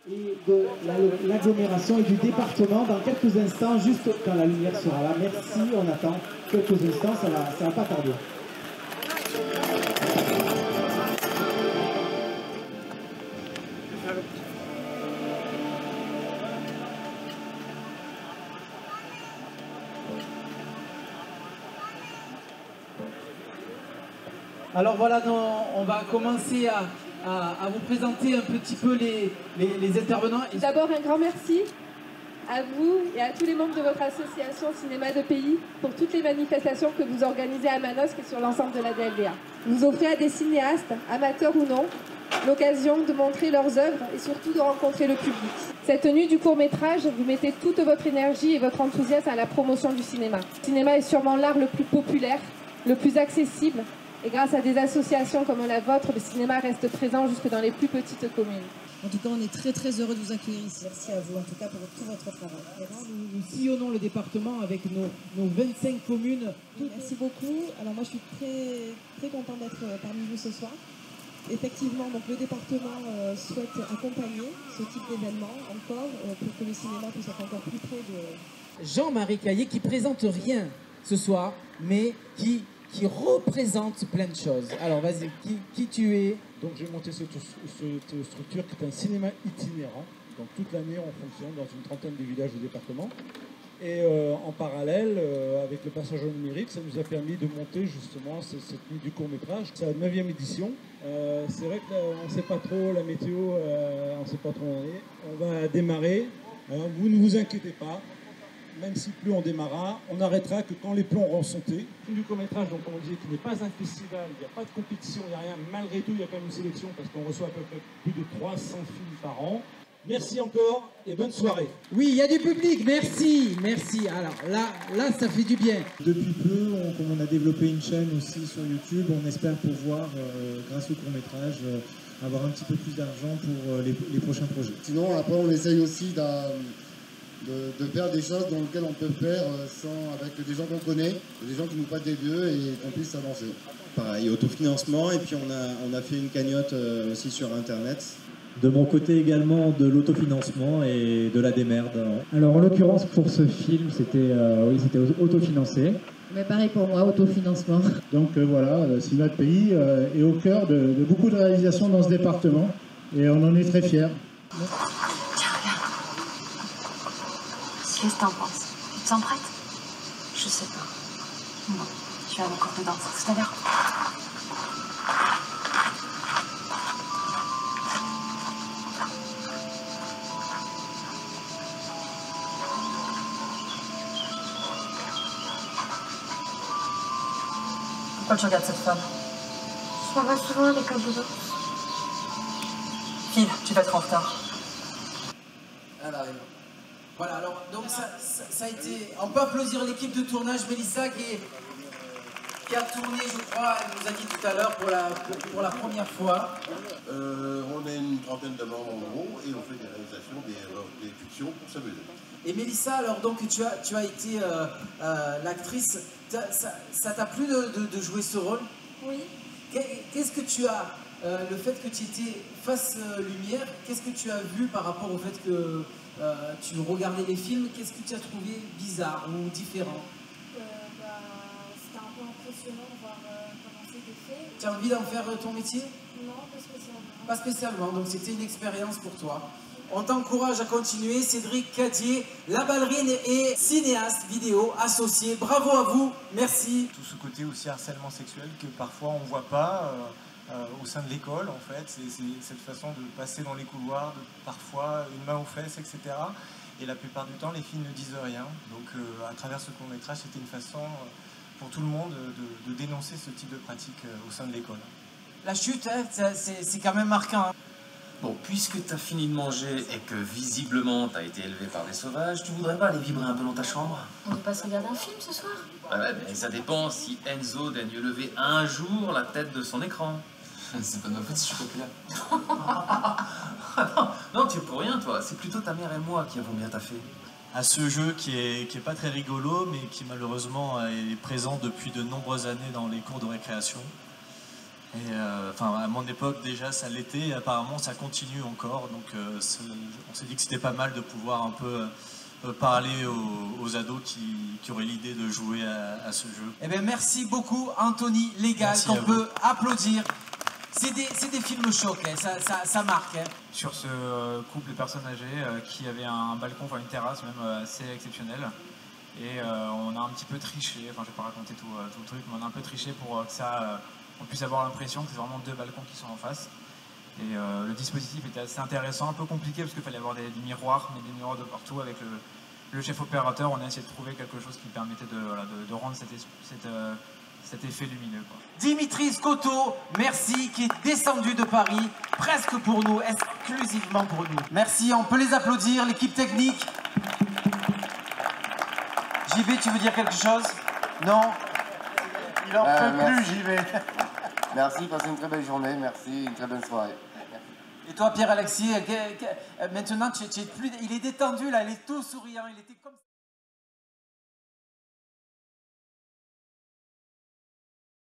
et de l'agglomération et du département dans quelques instants, juste quand la lumière sera là. Merci, on attend quelques instants, ça va pas tarder. Alors voilà, on va commencer à vous présenter un petit peu les intervenants. D'abord un grand merci à vous et à tous les membres de votre association Cinéma de Pays pour toutes les manifestations que vous organisez à Manosque et sur l'ensemble de la DLDA. Vous offrez à des cinéastes, amateurs ou non, l'occasion de montrer leurs œuvres et surtout de rencontrer le public. Cette tenue du court-métrage, vous mettez toute votre énergie et votre enthousiasme à la promotion du cinéma. Le cinéma est sûrement l'art le plus populaire, le plus accessible. Et grâce à des associations comme la vôtre, le cinéma reste présent jusque dans les plus petites communes. En tout cas, on est très très heureux de vous accueillir ici. Merci à vous en tout cas pour tout votre travail. Nous sillonnons le département avec nos 25 communes. Merci beaucoup. Alors moi je suis très contente d'être parmi vous ce soir. Effectivement, donc le département souhaite accompagner ce type d'événement encore pour que le cinéma puisse être encore plus près de... Jean-Marie Caillé qui présente rien ce soir, mais qui représente plein de choses. Alors vas-y, qui tu es? Donc j'ai monté cette structure qui est un cinéma itinérant. Donc toute l'année on fonctionne dans une trentaine de villages du département. Et en parallèle, avec le passage au numérique, ça nous a permis de monter justement cette nuit du court-métrage. C'est la 9e édition. C'est vrai qu'on ne sait pas trop, la météo, on ne sait pas trop où on est. On va démarrer. Vous ne vous inquiétez pas. Même si plus on démarra, on n'arrêtera que quand les plombs auront sauté. Du court-métrage, donc comme on disait, qui n'est pas un festival, il n'y a pas de compétition, il n'y a rien. Malgré tout, il y a quand même une sélection parce qu'on reçoit à peu près plus de 300 films par an. Merci encore et bonne soirée. Oui, il y a du public, merci. Alors là, ça fait du bien. Depuis peu, on a développé une chaîne aussi sur YouTube. On espère pouvoir, grâce au court-métrage, avoir un petit peu plus d'argent pour les prochains projets. Sinon, après, on essaye aussi de faire des choses dans lesquelles on peut faire avec des gens qu'on connaît, des gens qui nous prêtent des lieux et qu'on puisse avancer. Pareil, autofinancement, et puis on a fait une cagnotte aussi sur Internet. De mon côté également, de l'autofinancement et de la démerde. Alors en l'occurrence pour ce film, c'était autofinancé. Mais pareil pour moi, autofinancement. Donc voilà, Cinéma de Pays est au cœur de beaucoup de réalisations dans ce département et on en est très fiers. Qu'est-ce que t'en penses? Tu te sens prête? Je sais pas. Bon, tu vas à mon cours de danse tout à l'heure. Pourquoi tu regardes cette femme? Je la vois souvent à l'école de danse. File, tu vas être en retard. Elle arrive. Voilà, alors donc ça a été... On peut applaudir l'équipe de tournage, Mélissa, qui a tourné, je crois, elle nous a dit tout à l'heure, pour la première fois. On a une trentaine de membres en gros et on fait des réalisations, des fictions pour s'amuser. Et Mélissa, alors donc tu as été l'actrice, ça t'a plu de jouer ce rôle? Oui. Qu'est-ce que tu as, le fait que tu étais face lumière, qu'est-ce que tu as vu par rapport au fait que tu regardais les films, qu'est-ce que tu as trouvé bizarre ou différent? C'était un peu impressionnant de voir comment c'était fait. Tu as envie d'en faire ton métier? Non, pas spécialement. Pas spécialement, donc c'était une expérience pour toi. On t'encourage à continuer. Cédric Cadier, la ballerine et cinéaste vidéo associé. Bravo à vous, merci. Tout ce côté aussi harcèlement sexuel que parfois on ne voit pas au sein de l'école en fait. C'est cette façon de passer dans les couloirs, parfois une main aux fesses, etc. Et la plupart du temps, les filles ne disent rien. Donc à travers ce court-métrage, c'était une façon pour tout le monde de dénoncer ce type de pratique au sein de l'école. La chute, hein, c'est quand même marquant. Hein. Bon, puisque t'as fini de manger et que visiblement t'as été élevé par des sauvages, tu voudrais pas aller vibrer un peu dans ta chambre? On ne peut pas se regarder un film ce soir? Ouais, mais ça dépend si Enzo daigne lever un jour la tête de son écran. C'est pas de ma faute si je suis populaire. Non, tu es pour rien, toi. C'est plutôt ta mère et moi qui avons bien taffé. À ce jeu qui est pas très rigolo, mais qui malheureusement est présent depuis de nombreuses années dans les cours de récréation. Et à mon époque déjà ça l'était, et apparemment ça continue encore, donc on s'est dit que c'était pas mal de pouvoir un peu parler aux ados qui auraient l'idée de jouer à ce jeu. Eh bien, merci beaucoup Anthony Légal, qu'on peut applaudir. C'est des films chocs, hein. ça marque. Hein. Sur ce couple de personnes âgées qui avait un balcon, enfin une terrasse même assez exceptionnelle. Et on a un petit peu triché, enfin je vais pas raconter tout le truc, mais on a un peu triché pour que on puisse avoir l'impression que c'est vraiment deux balcons qui sont en face. Et le dispositif était assez intéressant, un peu compliqué parce qu'il fallait avoir des miroirs, mais des miroirs de partout. Avec le chef opérateur, on a essayé de trouver quelque chose qui permettait de rendre cet effet lumineux, quoi. Dimitri Scotto, merci, qui est descendu de Paris, presque pour nous, exclusivement pour nous. Merci, on peut les applaudir, l'équipe technique. JB, tu veux dire quelque chose? Non? Il en peut plus, JB. Merci, passez une très belle journée, merci, une très bonne soirée. Et toi, Pierre-Alexis, maintenant, il est détendu, là, il est tout souriant, il était comme...